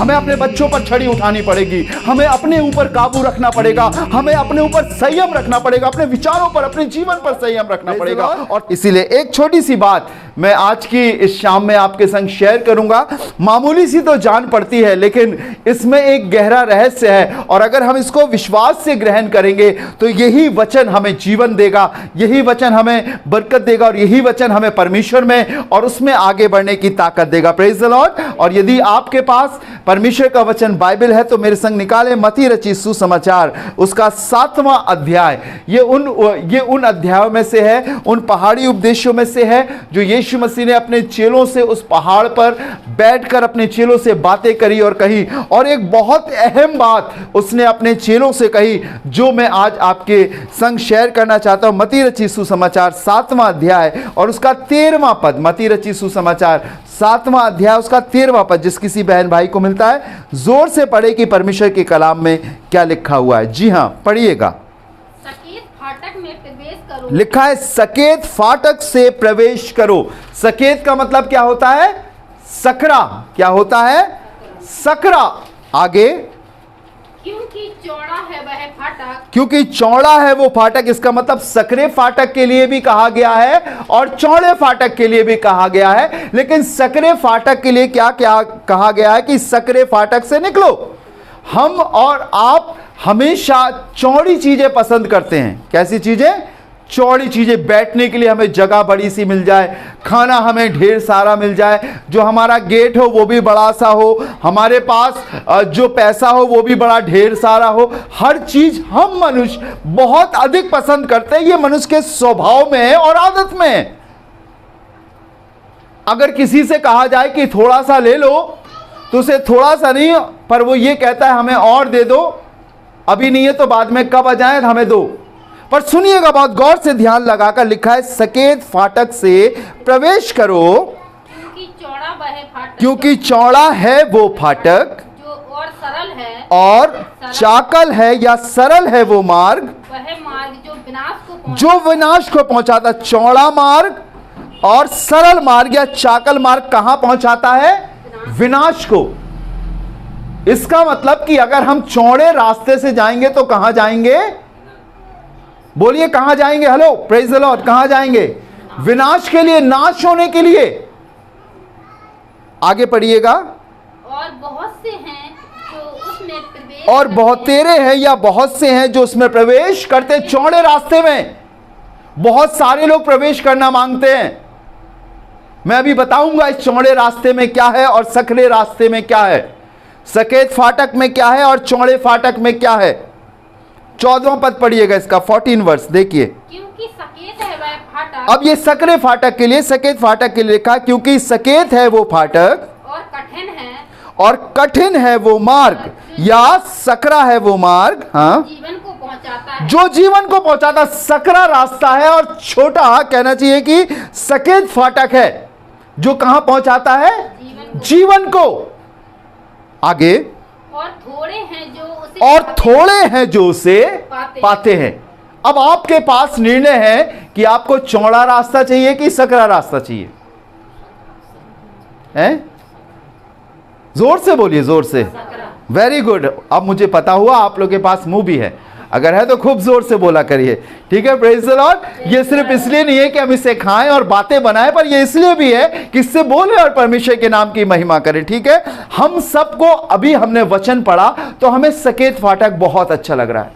हमें अपने बच्चों पर छड़ी उठानी पड़ेगी, हमें अपने ऊपर काबू रखना पड़ेगा, हमें अपने ऊपर संयम रखना पड़ेगा, अपने विचारों पर, अपने जीवन पर संयम रखना पड़ेगा। और इसीलिए एक छोटी सी बात मैं आज की इस शाम में आपके संग शेयर करूंगा। मामूली सी तो जान पड़ती है, लेकिन इसमें एक गहरा रहस्य है, और अगर हम इसको विश्वास से ग्रहण करेंगे तो यही वचन हमें जीवन देगा, यही वचन हमें बरकत देगा, और यही वचन हमें परमेश्वर में और उसमें आगे बढ़ने की ताकत देगा। Praise the Lord. और यदि आपके पास परमेश्वर का वचन बाइबल है तो मेरे संग निकाले मत्ती रचित सुसमाचार उसका 7वां अध्याय। ये उन अध्यायों में से है, उन पहाड़ी उपदेशों में से है जो यीशु मसीह ने अपने चेलों से उस पहाड़ पर बैठकर अपने चेलों से बातें करी और कही, और एक बहुत अहम बात उसने अपने चेलों से कही जो मैं आज आपके संग शेयर करना चाहता हूं। मत्ती रचित सुसमाचार 7वां अध्याय और उसका 13वां पद। मत्ती रचित सुसमाचार 7वां अध्याय उसका 13वां पद। जिस किसी बहन भाई को मिलता है जोर से पढ़े कि परमेश्वर के कलाम में क्या लिखा हुआ है। जी हां, पढ़िएगा। सकेत फाटक में प्रवेश करो। लिखा है सकेत फाटक से प्रवेश करो। सकेत का मतलब क्या होता है? सकरा। क्या होता है? सकरा। आगे, क्योंकि चौड़ा है वह फाटक। क्योंकि चौड़ा है वो फाटक। इसका मतलब सकरे फाटक के लिए भी कहा गया है और चौड़े फाटक के लिए भी कहा गया है। लेकिन सकरे फाटक के लिए क्या क्या कहा गया है कि सकरे फाटक से निकलो। हम और आप हमेशा चौड़ी चीजें पसंद करते हैं। कैसी चीजें? चौड़ी चीजें। बैठने के लिए हमें जगह बड़ी सी मिल जाए, खाना हमें ढेर सारा मिल जाए, जो हमारा गेट हो वो भी बड़ा सा हो, हमारे पास जो पैसा हो वो भी बड़ा ढेर सारा हो। हर चीज हम मनुष्य बहुत अधिक पसंद करते हैं। ये मनुष्य के स्वभाव में है और आदत में है। अगर किसी से कहा जाए कि थोड़ा सा ले लो तो उसे थोड़ा सा नहीं, पर वो ये कहता है हमें और दे दो, अभी नहीं है तो बाद में, कब आ जाए हमें दो। पर सुनिएगा, बहुत गौर से ध्यान लगाकर लिखा है सकेत फाटक से प्रवेश करो, क्योंकि चौड़ा वह फाटक। क्योंकि चौड़ा है वो फाटक जो और सरल है। और चाकल है या सरल है वो मार्ग, वह मार्ग जो विनाश को पहुंचाता। चौड़ा मार्ग और सरल मार्ग या चाकल मार्ग कहां पहुंचाता है? विनाश को। इसका मतलब कि अगर हम चौड़े रास्ते से जाएंगे तो कहां जाएंगे? बोलिए कहां जाएंगे? Hello, praise the Lord. कहां जाएंगे? विनाश के लिए, नाश होने के लिए। आगे पढ़िएगा। और बहुत से हैं जो उसमें प्रवेश और बहुत तेरे हैं या बहुत से हैं जो उसमें प्रवेश करते। चौड़े रास्ते में बहुत सारे लोग प्रवेश करना मांगते हैं। मैं अभी बताऊंगा इस चौड़े रास्ते में क्या है और सकरे रास्ते में क्या है, सकेत फाटक में क्या है और चौड़े फाटक में क्या है। 14वां पद पढ़िएगा इसका, 14 वर्ष देखिए। क्योंकि सकेत है वह फाटक। अब ये सकरे फाटक के लिए, सकेत फाटक के लिए लिखा, क्योंकि सकेत है वो फाटक और कठिन है, और कठिन है वो मार्ग या सकरा है वो मार्ग, हाँ, जीवन को पहुंचाता है। जो जीवन को पहुंचाता। सकरा रास्ता है और छोटा, कहना चाहिए कि सकेत फाटक है जो कहां पहुंचाता है? जीवन को। आगे, और थोड़े हैं जो उसे और थोड़े हैं जो उसे पाते हैं। अब आपके पास निर्णय है कि आपको चौड़ा रास्ता चाहिए कि सकरा रास्ता चाहिए। हैं? जोर से बोलिए, जोर से। Very good. अब मुझे पता हुआ आप लोगों के पास मुंह भी है, अगर है तो खूब जोर से बोला करिए, ठीक है? Praise the Lord. ये सिर्फ इसलिए नहीं है कि हम इसे खाएं और बातें बनाएं, पर ये इसलिए भी है कि इससे बोले और परमेश्वर के नाम की महिमा करें, ठीक है? हम सबको, अभी हमने वचन पढ़ा तो हमें सकेत फाटक बहुत अच्छा लग रहा है,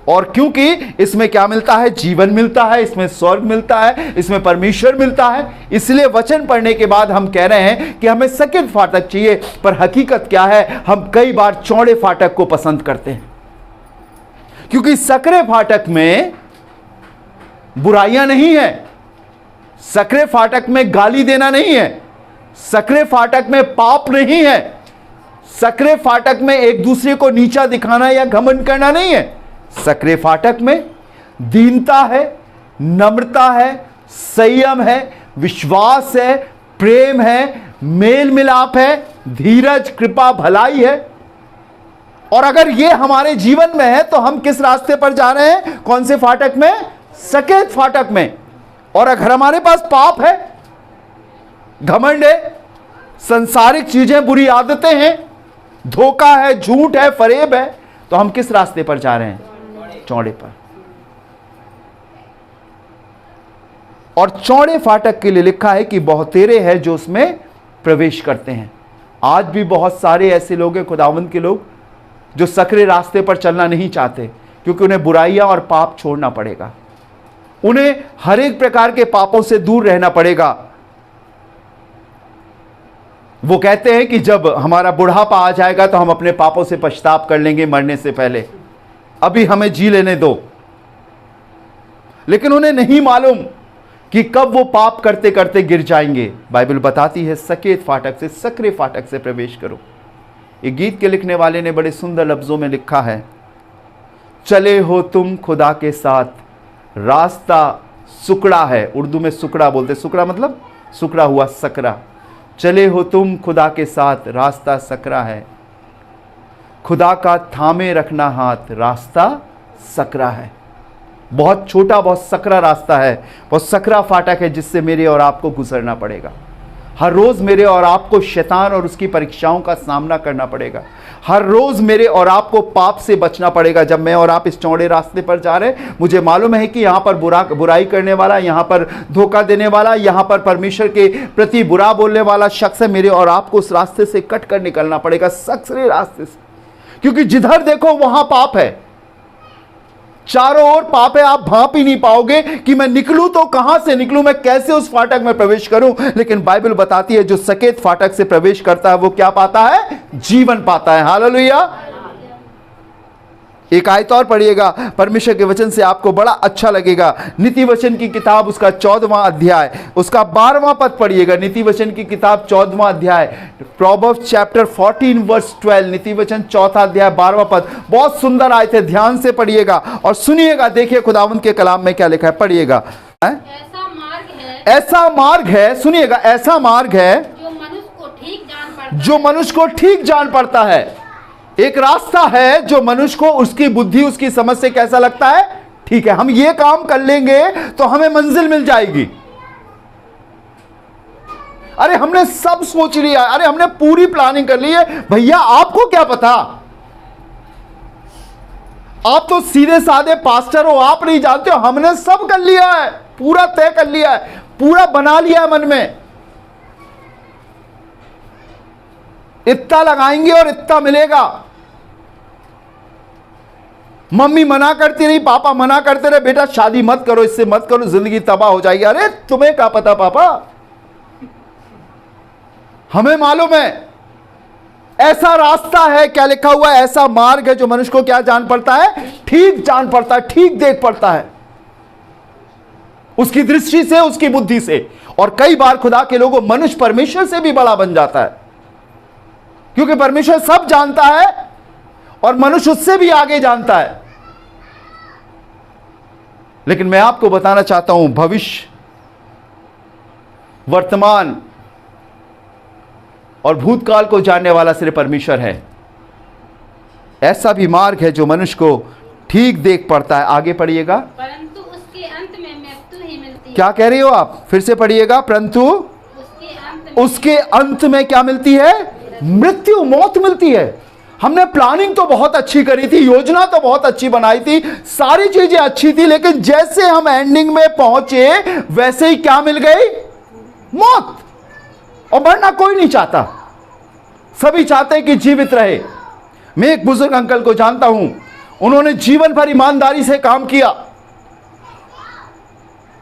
और क्योंकि इसमें क्या मिलता है? जीवन मिलता है, इसमें स्वर्ग मिलता है, इसमें परमेश्वर मिलता है। इसलिए वचन पढ़ने के बाद हम कह रहे हैं कि हमें सकेत फाटक चाहिए, पर हकीकत क्या है? हम कई बार चौड़े फाटक को पसंद करते हैं, क्योंकि सकरे फाटक में बुराइयां नहीं है, सकरे फाटक में गाली देना नहीं है, सकरे फाटक में पाप नहीं है, सकरे फाटक में एक दूसरे को नीचा दिखाना या घमंड करना नहीं है। सकरे फाटक में दीनता है, नम्रता है, संयम है, विश्वास है, प्रेम है, मेल मिलाप है, धीरज, कृपा, भलाई है। और अगर ये हमारे जीवन में है तो हम किस रास्ते पर जा रहे हैं? कौन से फाटक में? सकेत फाटक में। और अगर हमारे पास पाप है, घमंड है, संसारिक चीजें, बुरी आदतें हैं, धोखा है, झूठ है, फरेब है, तो हम किस रास्ते पर जा रहे हैं? चौड़े पर। और चौड़े फाटक के लिए लिखा है कि बहुतेरे हैं जो उसमें प्रवेश करते हैं। आज भी बहुत सारे ऐसे लोग हैं, खुदावंद के लोग, जो सकरे रास्ते पर चलना नहीं चाहते, क्योंकि उन्हें बुराइयां और पाप छोड़ना पड़ेगा, उन्हें हर एक प्रकार के पापों से दूर रहना पड़ेगा। वो कहते हैं कि जब हमारा बुढ़ापा आ जाएगा तो हम अपने पापों से पछताप कर लेंगे मरने से पहले, अभी हमें जी लेने दो। लेकिन उन्हें नहीं मालूम कि कब वो पाप करते करते गिर जाएंगे। बाइबल बताती है सकेत फाटक से, सकरे फाटक से प्रवेश करो। ये गीत के लिखने वाले ने बड़े सुंदर लफ्जों में लिखा है, चले हो तुम खुदा के साथ, रास्ता सुकड़ा है। उर्दू में सुकड़ा बोलते, सुकड़ा मतलब सुकड़ा हुआ, सकरा। चले हो तुम खुदा के साथ, रास्ता सकरा है, खुदा का थामे रखना हाथ, रास्ता सकरा है। बहुत छोटा, बहुत सकरा रास्ता है, बहुत सकरा फाटक है जिससे मेरे और आपको गुजरना पड़ेगा। हर रोज मेरे और आपको शैतान और उसकी परीक्षाओं का सामना करना पड़ेगा। हर रोज मेरे और आपको पाप से बचना पड़ेगा। जब मैं और आप इस चौड़े रास्ते पर जा रहे हैं, मुझे मालूम है कि यहाँ पर बुराई करने वाला, यहाँ पर धोखा देने वाला, यहाँ पर परमेश्वर के प्रति बुरा बोलने वाला शख्स है। मेरे और आपको उस रास्ते से कट कर निकलना पड़ेगा, सकरे रास्ते से, क्योंकि जिधर देखो वहां पाप है, चारों ओर पाप है। आप भांप ही नहीं पाओगे कि मैं निकलूं तो कहां से निकलूं, मैं कैसे उस फाटक में प्रवेश करूं। लेकिन बाइबल बताती है जो सकेत फाटक से प्रवेश करता है वो क्या पाता है? जीवन पाता है। हालेलुया। एक आयत और पढ़िएगा, परमेश्वर के वचन से आपको बड़ा अच्छा लगेगा। नीति वचन की किताब उसका 14वां अध्याय, उसका 12वां पद पढ़िएगा। नीति वचन की किताब 14वां अध्याय, प्रोवर्ब्स चैप्टर 14 वर्स 12, नीति वचन 4 अध्याय 12वां पद। बहुत सुंदर आयत है, ध्यान से पढ़िएगा और सुनिएगा। देखिए खुदावंद के कलाम में क्या लिखा है, पढ़िएगा। ऐसा मार्ग है, सुनिएगा, ऐसा मार्ग है जो मनुष्य को ठीक जान पड़ता है। एक रास्ता है जो मनुष्य को उसकी बुद्धि, उसकी समझ से कैसा लगता है? ठीक है, हम ये काम कर लेंगे तो हमें मंजिल मिल जाएगी। अरे हमने सब सोच लिया, अरे हमने पूरी प्लानिंग कर ली है। भैया आपको क्या पता, आप तो सीधे साधे पास्टर हो, आप नहीं जानते हो। हमने सब कर लिया है, पूरा तय कर लिया है, पूरा बना लिया है मन में। इतना लगाएंगे और इतना मिलेगा। मम्मी मना करती रही, पापा मना करते रहे, बेटा शादी मत करो, इससे मत करो, जिंदगी तबाह हो जाएगी। अरे तुम्हें क्या पता पापा, हमें मालूम है। ऐसा रास्ता है, क्या लिखा हुआ है? ऐसा मार्ग है जो मनुष्य को क्या जान पड़ता है? ठीक जान पड़ता है, ठीक देख पड़ता है, उसकी दृष्टि से, उसकी बुद्धि से। और कई बार खुदा के लोगों, मनुष्य परमेश्वर से भी बड़ा बन जाता है, क्योंकि परमेश्वर सब जानता है और मनुष्य उससे भी आगे जानता है। लेकिन मैं आपको बताना चाहता हूं, भविष्य, वर्तमान और भूतकाल को जानने वाला सिर्फ परमेश्वर है। ऐसा भी मार्ग है जो मनुष्य को ठीक देख पड़ता है। आगे पढ़िएगा। परंतु उसके अंत में मृत्यु ही मिलती है। क्या कह रही हो आप? फिर से पढ़िएगा। परंतु उसके अंत में क्या मिलती है? मृत्यु, मौत मिलती है। हमने प्लानिंग तो बहुत अच्छी करी थी, योजना तो बहुत अच्छी बनाई थी, सारी चीजें अच्छी थी, लेकिन जैसे हम एंडिंग में पहुंचे वैसे ही क्या मिल गई? मौत। और मरना कोई नहीं चाहता, सभी चाहते हैं कि जीवित रहे। मैं एक बुजुर्ग अंकल को जानता हूं, उन्होंने जीवन भर ईमानदारी से काम किया,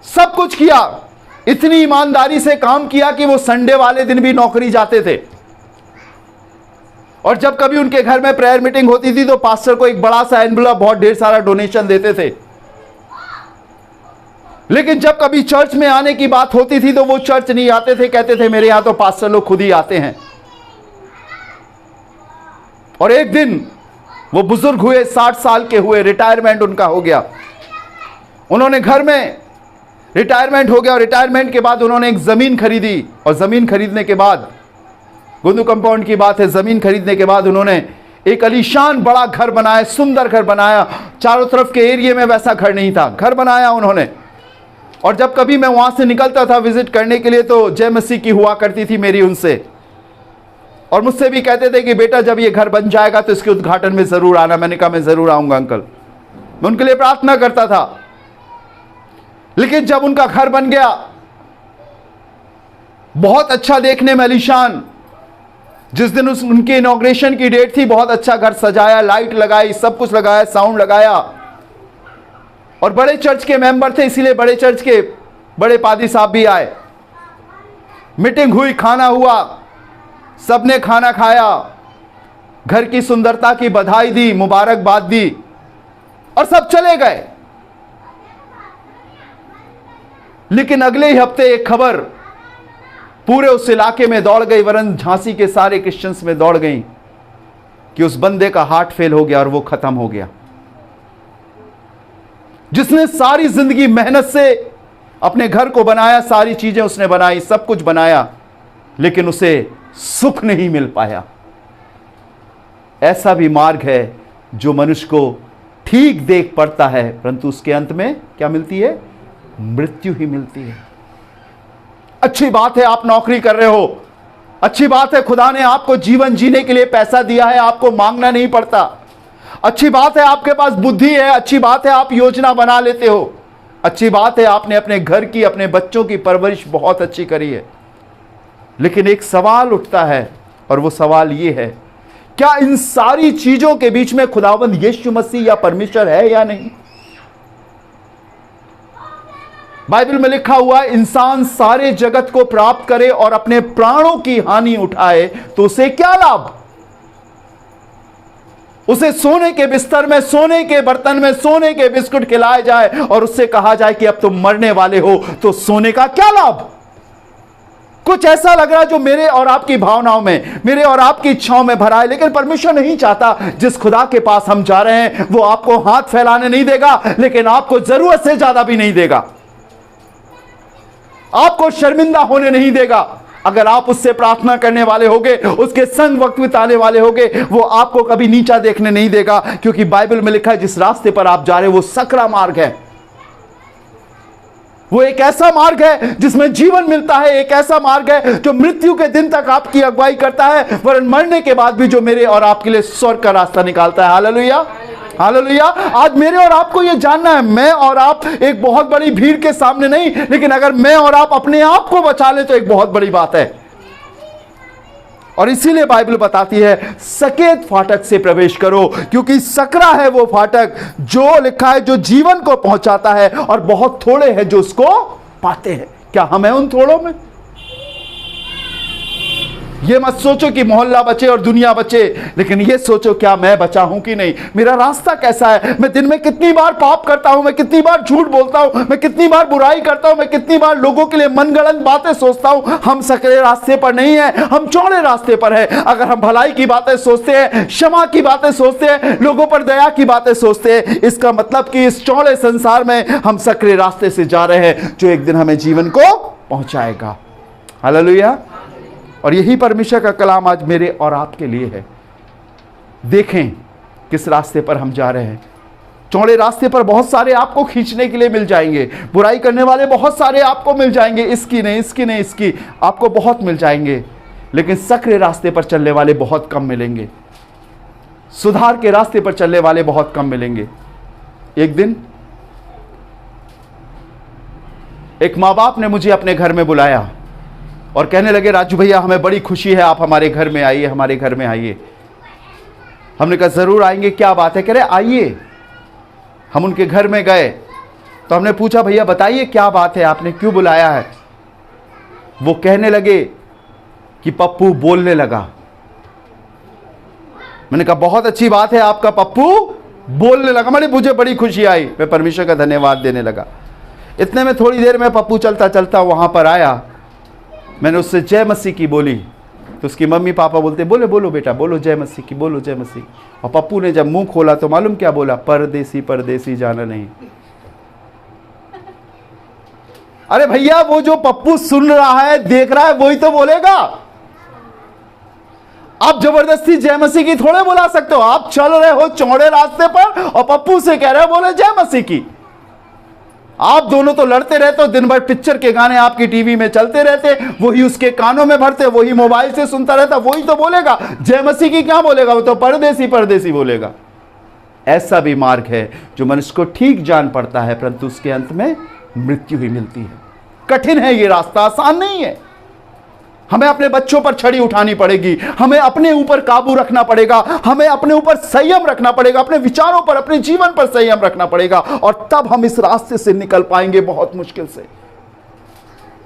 सब कुछ किया, इतनी ईमानदारी से काम किया कि वो संडे वाले दिन भी नौकरी जाते थे। और जब कभी उनके घर में प्रेयर मीटिंग होती थी तो पास्टर को एक बड़ा सा एनवलप, बहुत ढेर सारा डोनेशन देते थे। लेकिन जब कभी चर्च में आने की बात होती थी तो वो चर्च नहीं आते थे, कहते थे मेरे यहां तो पास्टर लोग खुद ही आते हैं। और एक दिन वो बुजुर्ग हुए, 60 साल के हुए, रिटायरमेंट उनका हो गया। उन्होंने घर में रिटायरमेंट हो गया और रिटायरमेंट के बाद उन्होंने एक जमीन खरीदी। और जमीन खरीदने के बाद, गुंदू कंपाउंड की बात है, जमीन खरीदने के बाद उन्होंने एक आलीशान बड़ा घर बनाया, सुंदर घर बनाया। चारों तरफ के एरिया में वैसा घर नहीं था, घर बनाया उन्होंने। और जब कभी मैं वहां से निकलता था विजिट करने के लिए तो जय मसीह की हुआ करती थी मेरी उनसे। और मुझसे भी कहते थे कि बेटा जब ये घर बन जाएगा तो इसके उद्घाटन में जरूर आना। मैंने कहा मैं जरूर आऊंगा अंकल। मैं उनके लिए प्रार्थना करता था। लेकिन जब उनका घर बन गया, बहुत अच्छा देखने में आलीशान, जिस दिन उनके इनॉग्रेशन की डेट थी, बहुत अच्छा घर सजाया, लाइट लगाई, सब कुछ लगाया, साउंड लगाया, और बड़े चर्च के मेंबर थे इसीलिए बड़े चर्च के बड़े पादी साहब भी आए। मीटिंग हुई, खाना हुआ, सबने खाना खाया, घर की सुंदरता की बधाई दी, मुबारकबाद दी और सब चले गए। लेकिन अगले ही हफ्ते एक खबर पूरे उस इलाके में दौड़ गई, वरन झांसी के सारे क्रिश्चियंस में दौड़ गई कि उस बंदे का हार्ट फेल हो गया और वो खत्म हो गया, जिसने सारी जिंदगी मेहनत से अपने घर को बनाया, सारी चीजें उसने बनाई, सब कुछ बनाया, लेकिन उसे सुख नहीं मिल पाया। ऐसा भी मार्ग है जो मनुष्य को ठीक देख पड़ता है, परंतु उसके अंत में क्या मिलती है? मृत्यु ही मिलती है। अच्छी बात है आप नौकरी कर रहे हो, अच्छी बात है खुदा ने आपको जीवन जीने के लिए पैसा दिया है, आपको मांगना नहीं पड़ता। अच्छी बात है आपके पास बुद्धि है, अच्छी बात है आप योजना बना लेते हो, अच्छी बात है आपने अपने घर की, अपने बच्चों की परवरिश बहुत अच्छी करी है। लेकिन एक सवाल उठता है और वो सवाल ये है, क्या इन सारी चीजों के बीच में खुदावंद यीशु मसीह या परमेश्वर है या नहीं? बाइबल में लिखा हुआ है, इंसान सारे जगत को प्राप्त करे और अपने प्राणों की हानि उठाए तो उसे क्या लाभ? उसे सोने के बिस्तर में, सोने के बर्तन में, सोने के बिस्कुट खिलाए जाए और उससे कहा जाए कि अब तुम मरने वाले हो, तो सोने का क्या लाभ? कुछ ऐसा लग रहा है जो मेरे और आपकी भावनाओं में, मेरे और आपकी इच्छाओं में भरा है। लेकिन परमेश्वर नहीं चाहता, जिस खुदा के पास हम जा रहे हैं वो आपको हाथ फैलाने नहीं देगा, लेकिन आपको जरूरत से ज्यादा भी नहीं देगा, आपको शर्मिंदा होने नहीं देगा। अगर आप उससे प्रार्थना करने वाले होगे, उसके संग वक्त बिताने वाले होगे, वो आपको कभी नीचा देखने नहीं देगा, क्योंकि बाइबल में लिखा है जिस रास्ते पर आप जा रहे हो वो सकरा मार्ग है। वो एक ऐसा मार्ग है जिसमें जीवन मिलता है, एक ऐसा मार्ग है जो मृत्यु के दिन तक आपकी अगुवाई करता है, वरन मरने के बाद भी जो मेरे और आपके लिए स्वर्ग का रास्ता निकालता है। Hallelujah, hallelujah. आज मेरे और आपको यह जानना है, मैं और आप एक बहुत बड़ी भीड़ के सामने नहीं, लेकिन अगर मैं और आप अपने आप को बचा ले तो एक बहुत बड़ी बात है। और इसीलिए बाइबल बताती है सकेत फाटक से प्रवेश करो, क्योंकि सकरा है वो फाटक जो लिखा है जो जीवन को पहुंचाता है, और बहुत थोड़े हैं जो उसको पाते हैं। क्या हम हैं उन थोड़ों में? ये मत सोचो कि मोहल्ला बचे और दुनिया बचे, लेकिन ये सोचो क्या मैं बचा हूं कि नहीं, मेरा रास्ता कैसा है, मैं दिन में कितनी बार पाप करता हूं, मैं कितनी बार झूठ बोलता हूं, मैं कितनी बार बुराई करता हूं, मैं कितनी बार लोगों के लिए मनगढ़ंत बातें सोचता हूं। हम सकरे रास्ते पर नहीं है, हम चौड़े रास्ते पर है। अगर हम भलाई की बातें सोचते हैं, क्षमा की बातें सोचते हैं, लोगों पर दया की बातें सोचते हैं, इसका मतलब कि इस चौड़े संसार में हम सकरे रास्ते से जा रहे हैं जो एक दिन हमें जीवन को पहुंचाएगा। हालेलुया। और यही परमेश्वर का कलाम आज मेरे और आपके लिए है। देखें किस रास्ते पर हम जा रहे हैं। चौड़े रास्ते पर बहुत सारे आपको खींचने के लिए मिल जाएंगे, बुराई करने वाले बहुत सारे आपको मिल जाएंगे, इसकी नहीं, इसकी नहीं, इसकी, आपको बहुत मिल जाएंगे, लेकिन सकरे रास्ते पर चलने वाले बहुत कम मिलेंगे, सुधार के रास्ते पर चलने वाले बहुत कम मिलेंगे। एक दिन एक माँ बाप ने मुझे अपने घर में बुलाया और कहने लगे, राजू भैया हमें बड़ी खुशी है, आप हमारे घर में आइए, हमारे घर में आइए। हमने कहा जरूर आएंगे, क्या बात है? कह रहे आइए। हम उनके घर में गए तो हमने पूछा, भैया बताइए क्या बात है, आपने क्यों बुलाया है? वो कहने लगे कि पप्पू बोलने लगा। मैंने कहा बहुत अच्छी बात है, आपका पप्पू बोलने लगा। मुझे बड़ी खुशी आई, मैं परमेश्वर का धन्यवाद देने लगा। इतने में थोड़ी देर में पप्पू चलता चलता वहां पर आया। मैंने उससे जय मसीह की बोली तो उसकी मम्मी पापा बोलते, बोले बोलो बेटा, बोलो जय मसीह की, बोलो जय मसीह। और पप्पू ने जब मुंह खोला तो मालूम क्या बोला? परदेसी परदेसी जाना नहीं। अरे भैया वो जो पप्पू सुन रहा है, देख रहा है, वही तो बोलेगा। आप जबरदस्ती जय मसीह की थोड़े बुला सकते हो। आप चल रहे हो चौड़े रास्ते पर और पप्पू से कह रहे हो बोले जय मसीह की। आप दोनों तो लड़ते रहते हो, दिन भर पिक्चर के गाने आपकी टीवी में चलते रहते, वही उसके कानों में भरते, वही मोबाइल से सुनता रहता, वही तो बोलेगा। जय मसीह की क्या बोलेगा, वो तो परदेसी परदेसी बोलेगा। ऐसा भी मार्ग है जो मनुष्य को ठीक जान पड़ता है, परंतु उसके अंत में मृत्यु ही मिलती है। कठिन है ये रास्ता, आसान नहीं है। हमें अपने बच्चों पर छड़ी उठानी पड़ेगी, हमें अपने ऊपर काबू रखना पड़ेगा, हमें अपने ऊपर संयम रखना पड़ेगा, अपने विचारों पर, अपने जीवन पर संयम रखना पड़ेगा, और तब हम इस रास्ते से निकल पाएंगे बहुत मुश्किल से।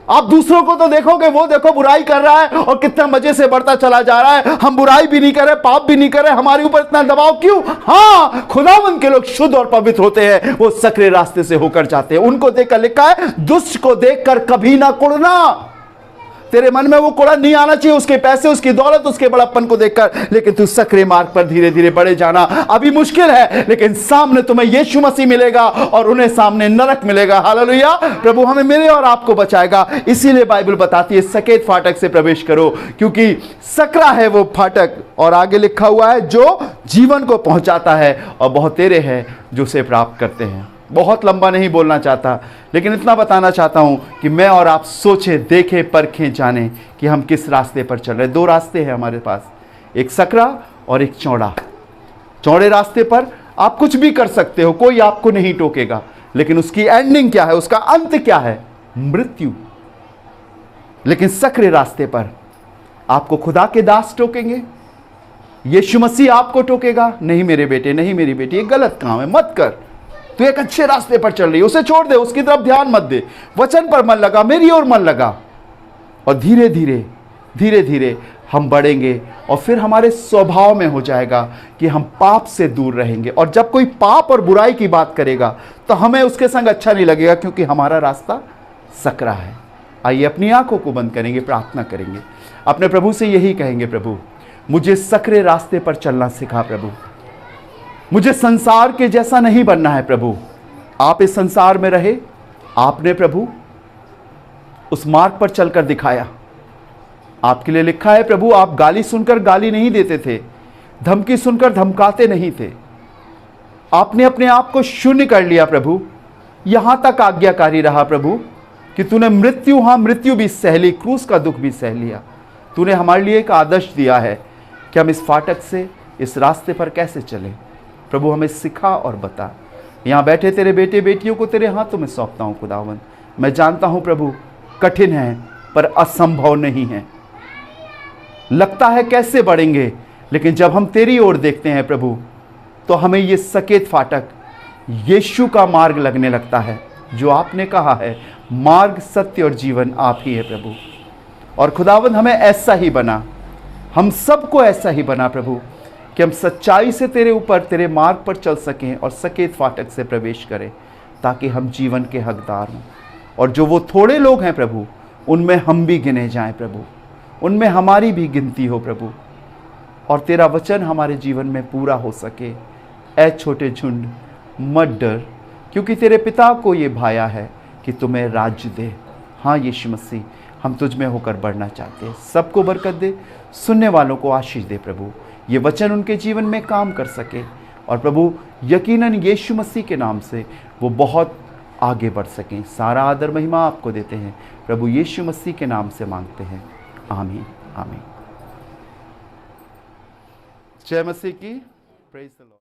आप दूसरों को तो देखोगे, वो देखो बुराई कर रहा है और कितना मजे से बढ़ता चला जा रहा है, हम बुराई भी नहीं कर रहे, पाप भी नहीं कर रहे, हमारे ऊपर इतना दबाव क्यों? हाँ, खुदावंद के लोग शुद्ध और पवित्र होते हैं, वो सकरे रास्ते से होकर जाते हैं। उनको देखकर लिखा है, दुष्ट को देखकर कभी ना कुड़ना। तेरे मन में वो कुड़ा नहीं आना चाहिए, उसके पैसे, उसकी दौलत, उसके बड़प्पन को देखकर, लेकिन तू सकरे मार्ग पर धीरे धीरे बढ़े जाना। अभी मुश्किल है, लेकिन सामने तुम्हें यीशु मसीह मिलेगा और उन्हें सामने नरक मिलेगा। हालेलुया। प्रभु हमें मिले और आपको बचाएगा। इसीलिए बाइबल बताती है सकेत फाटक से प्रवेश करो, क्योंकि सकरा है वो फाटक, और आगे लिखा हुआ है जो जीवन को पहुंचाता है, और बहुत तेरे हैं जो उसे प्राप्त करते हैं। बहुत लंबा नहीं बोलना चाहता, लेकिन इतना बताना चाहता हूं कि मैं और आप सोचें, देखें, परखें, जानें कि हम किस रास्ते पर चल रहे हैं। दो रास्ते हैं हमारे पास, एक सकरा और एक चौड़ा। चौड़े रास्ते पर आप कुछ भी कर सकते हो, कोई आपको नहीं टोकेगा, लेकिन उसकी एंडिंग क्या है, उसका अंत क्या है? मृत्यु। लेकिन सकरे रास्ते पर आपको खुदा के दास टोकेंगे, यीशु मसीह आपको टोकेगा, नहीं मेरे बेटे, नहीं मेरी बेटी, ये गलत काम है, मत कर, तू एक अच्छे रास्ते पर चल रही है, उसे छोड़ दे, उसकी तरफ ध्यान मत दे, वचन पर मन लगा, मेरी ओर मन लगा। और धीरे धीरे धीरे धीरे हम बढ़ेंगे, और फिर हमारे स्वभाव में हो जाएगा कि हम पाप से दूर रहेंगे। और जब कोई पाप और बुराई की बात करेगा तो हमें उसके संग अच्छा नहीं लगेगा, क्योंकि हमारा रास्ता सकरा है। आइए अपनी आंखों को बंद करेंगे, प्रार्थना करेंगे, अपने प्रभु से यही कहेंगे, प्रभु मुझे सकरे रास्ते पर चलना सिखा। प्रभु मुझे संसार के जैसा नहीं बनना है। प्रभु आप इस संसार में रहे, आपने प्रभु उस मार्ग पर चलकर दिखाया। आपके लिए लिखा है प्रभु, आप गाली सुनकर गाली नहीं देते थे, धमकी सुनकर धमकाते नहीं थे। आपने अपने आप को शून्य कर लिया प्रभु, यहां तक आज्ञाकारी रहा प्रभु कि तूने मृत्यु, हाँ मृत्यु भी सह ली, क्रूस का दुख भी सह लिया। तूने हमारे लिए एक आदर्श दिया है कि हम इस फाटक से, इस रास्ते पर कैसे चलें। प्रभु हमें सिखा और बता। यहाँ बैठे तेरे बेटे बेटियों को तेरे हाथों में सौंपता हूँ खुदावंद। मैं जानता हूँ प्रभु कठिन है, पर असंभव नहीं है। लगता है कैसे बढ़ेंगे, लेकिन जब हम तेरी ओर देखते हैं प्रभु, तो हमें ये सकेत फाटक यीशु का मार्ग लगने लगता है, जो आपने कहा है मार्ग, सत्य और जीवन आप ही है प्रभु। और खुदावंद हमें ऐसा ही बना, हम सबको ऐसा ही बना प्रभु, कि हम सच्चाई से तेरे ऊपर, तेरे मार्ग पर चल सकें और सकेत फाटक से प्रवेश करें, ताकि हम जीवन के हकदार हों। और जो वो थोड़े लोग हैं प्रभु, उनमें हम भी गिने जाएं प्रभु, उनमें हमारी भी गिनती हो प्रभु, और तेरा वचन हमारे जीवन में पूरा हो सके। ऐ छोटे झुंड मत डर, क्योंकि तेरे पिता को ये भाया है कि तुम्हें राज्य दे। हाँ यीशु मसीह, हम तुझ में होकर बढ़ना चाहते हैं। सबको बरकत दे, सुनने वालों को आशीष दे प्रभु, ये वचन उनके जीवन में काम कर सके, और प्रभु यकीनन यीशु मसीह के नाम से वो बहुत आगे बढ़ सकें। सारा आदर महिमा आपको देते हैं प्रभु, यीशु मसीह के नाम से मांगते हैं, आमीन आमीन। जय मसीह की। Praise the Lord.